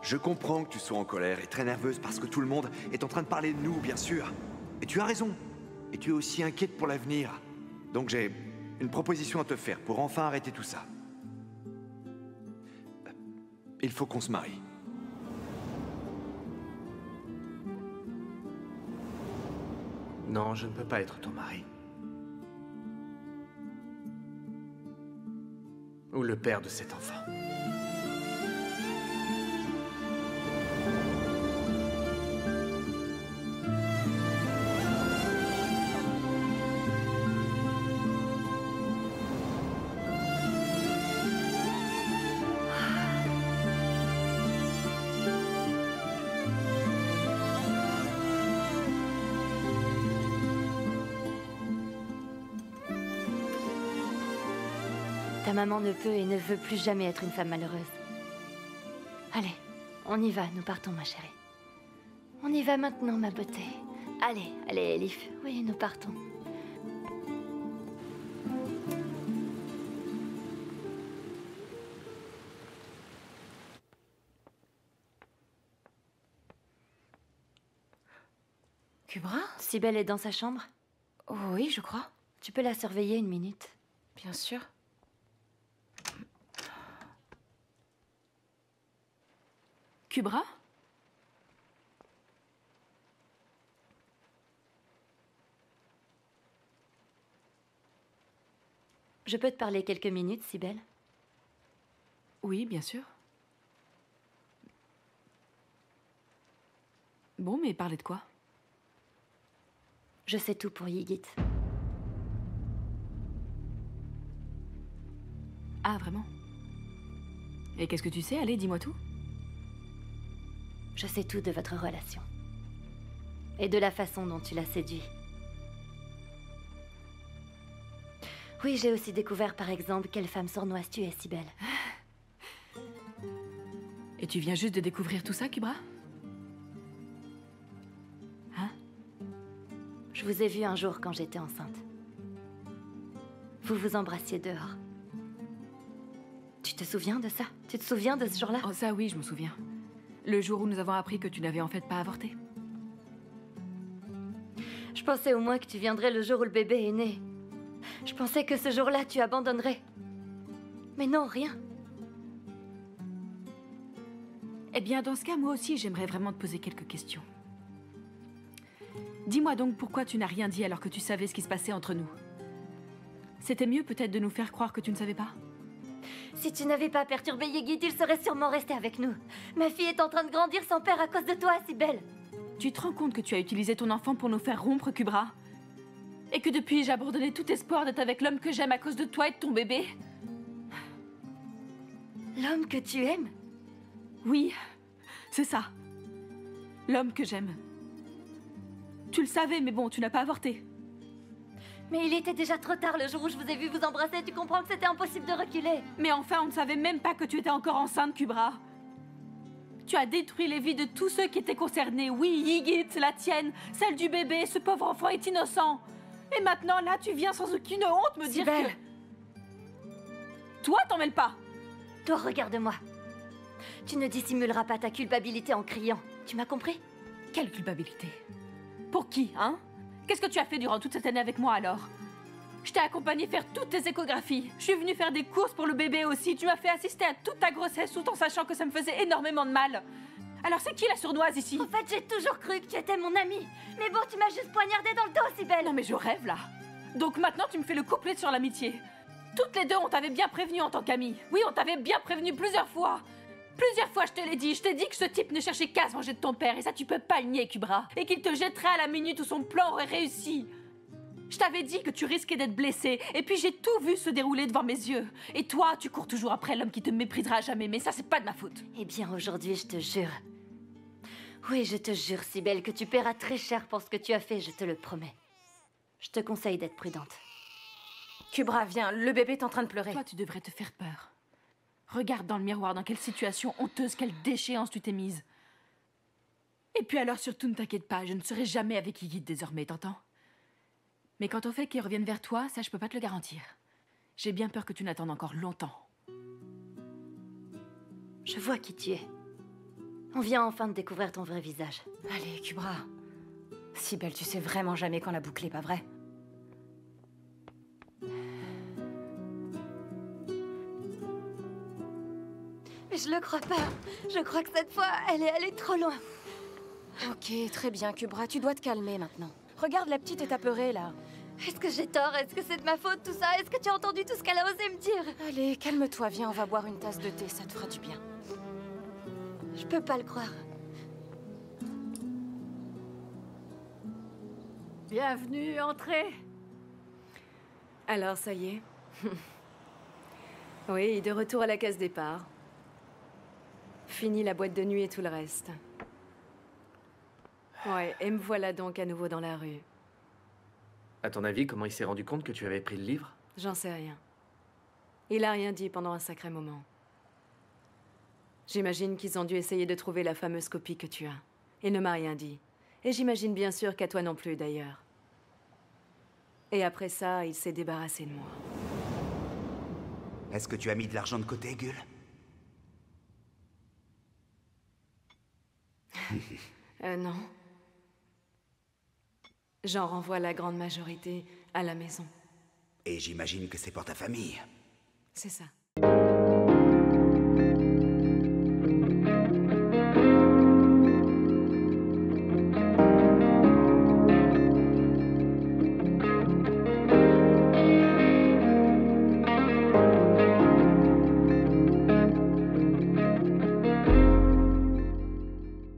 Je comprends que tu sois en colère et très nerveuse parce que tout le monde est en train de parler de nous, bien sûr. Et tu as raison. Et tu es aussi inquiète pour l'avenir. Donc j'ai une proposition à te faire pour enfin arrêter tout ça. Il faut qu'on se marie. Non, je ne peux pas être ton mari. Ou le père de cet enfant. Ta maman ne peut et ne veut plus jamais être une femme malheureuse. Allez, on y va, nous partons, ma chérie. On y va maintenant, ma beauté. Allez, allez, Elif. Oui, nous partons. Kubra? Sibel est dans sa chambre? Oh, oui, je crois. Tu peux la surveiller une minute? Bien sûr. Kubra? Je peux te parler quelques minutes, Sibel? Oui, bien sûr. Bon, mais parler de quoi? Je sais tout pour Yigit. Ah, vraiment? Et qu'est-ce que tu sais? Allez, dis-moi tout. Je sais tout de votre relation. Et de la façon dont tu l'as séduit. Oui, j'ai aussi découvert, par exemple, quelle femme sournoise tu es, Sibel. Et tu viens juste de découvrir tout ça, Kubra? Hein? Je vous ai vu un jour quand j'étais enceinte. Vous vous embrassiez dehors. Tu te souviens de ça? Tu te souviens de ce jour-là? Oh, ça oui, je me souviens. Le jour où nous avons appris que tu n'avais en fait pas avorté. Je pensais au moins que tu viendrais le jour où le bébé est né. Je pensais que ce jour-là, tu abandonnerais. Mais non, rien. Eh bien, dans ce cas, moi aussi, j'aimerais vraiment te poser quelques questions. Dis-moi donc pourquoi tu n'as rien dit alors que tu savais ce qui se passait entre nous. C'était mieux peut-être de nous faire croire que tu ne savais pas? Si tu n'avais pas perturbé Yigit, il serait sûrement resté avec nous. Ma fille est en train de grandir sans père à cause de toi, Sibel. Tu te rends compte que tu as utilisé ton enfant pour nous faire rompre, Kubra? Et que depuis, j'ai abandonné tout espoir d'être avec l'homme que j'aime à cause de toi et de ton bébé? L'homme que tu aimes? Oui, c'est ça. L'homme que j'aime. Tu le savais, mais bon, tu n'as pas avorté. Mais il était déjà trop tard le jour où je vous ai vu vous embrasser. Tu comprends que c'était impossible de reculer. Mais enfin, on ne savait même pas que tu étais encore enceinte, Kubra. Tu as détruit les vies de tous ceux qui étaient concernés. Oui, Yigit, la tienne, celle du bébé, ce pauvre enfant est innocent. Et maintenant, là, tu viens sans aucune honte me dire Sibel. que... Toi, t'en mêles pas. Toi, regarde-moi. Tu ne dissimuleras pas ta culpabilité en criant. Tu m'as compris? Quelle culpabilité? Pour qui, hein? Qu'est-ce que tu as fait durant toute cette année avec moi, alors? Je t'ai accompagné faire toutes tes échographies. Je suis venue faire des courses pour le bébé aussi. Tu m'as fait assister à toute ta grossesse tout en sachant que ça me faisait énormément de mal. Alors c'est qui la sournoise ici? En fait, j'ai toujours cru que tu étais mon amie. Mais bon, tu m'as juste poignardé dans le dos, Sibel. Non mais je rêve, là. Donc maintenant, tu me fais le couplet sur l'amitié. Toutes les deux, on t'avait bien prévenu en tant qu'amie. Oui, on t'avait bien prévenu plusieurs fois. Plusieurs fois, je te l'ai dit. Je t'ai dit que ce type ne cherchait qu'à se venger de ton père. Et ça, tu peux pas le nier, Kubra. Et qu'il te jetterait à la minute où son plan aurait réussi. Je t'avais dit que tu risquais d'être blessé. Et puis j'ai tout vu se dérouler devant mes yeux. Et toi, tu cours toujours après l'homme qui te méprisera à jamais. Mais ça, c'est pas de ma faute. Eh bien, aujourd'hui, je te jure. Oui, je te jure, Sibel, que tu paieras très cher pour ce que tu as fait, je te le promets. Je te conseille d'être prudente. Kubra, viens, le bébé est en train de pleurer. Toi, tu devrais te faire peur. Regarde dans le miroir dans quelle situation honteuse, quelle déchéance tu t'es mise. Et puis alors, surtout, ne t'inquiète pas, je ne serai jamais avec Yigit désormais, t'entends? Mais quant au fait qu'il revienne vers toi, ça, je peux pas te le garantir. J'ai bien peur que tu n'attendes encore longtemps. Je vois qui tu es. On vient enfin de découvrir ton vrai visage. Allez, Kubra. Sibel, tu sais vraiment jamais quand la boucle est pas vraie. Mais je le crois pas. Je crois que cette fois, elle est allée trop loin. Ok, très bien, Kubra, tu dois te calmer maintenant. Regarde, la petite est apeurée, là. Est-ce que j'ai tort? Est-ce que c'est de ma faute, tout ça? Est-ce que tu as entendu tout ce qu'elle a osé me dire? Allez, calme-toi, viens, on va boire une tasse de thé, ça te fera du bien. Je peux pas le croire. Bienvenue, entrez. Alors, ça y est. Oui, de retour à la case départ. Fini la boîte de nuit et tout le reste. Ouais, et me voilà donc à nouveau dans la rue. À ton avis, comment il s'est rendu compte que tu avais pris le livre? J'en sais rien. Il a rien dit pendant un sacré moment. J'imagine qu'ils ont dû essayer de trouver la fameuse copie que tu as. Il ne m'a rien dit. Et j'imagine bien sûr qu'à toi non plus, d'ailleurs. Et après ça, il s'est débarrassé de moi. Est-ce que tu as mis de l'argent de côté, Gull? Non. J'en renvoie la grande majorité à la maison. Et j'imagine que c'est pour ta famille. C'est ça.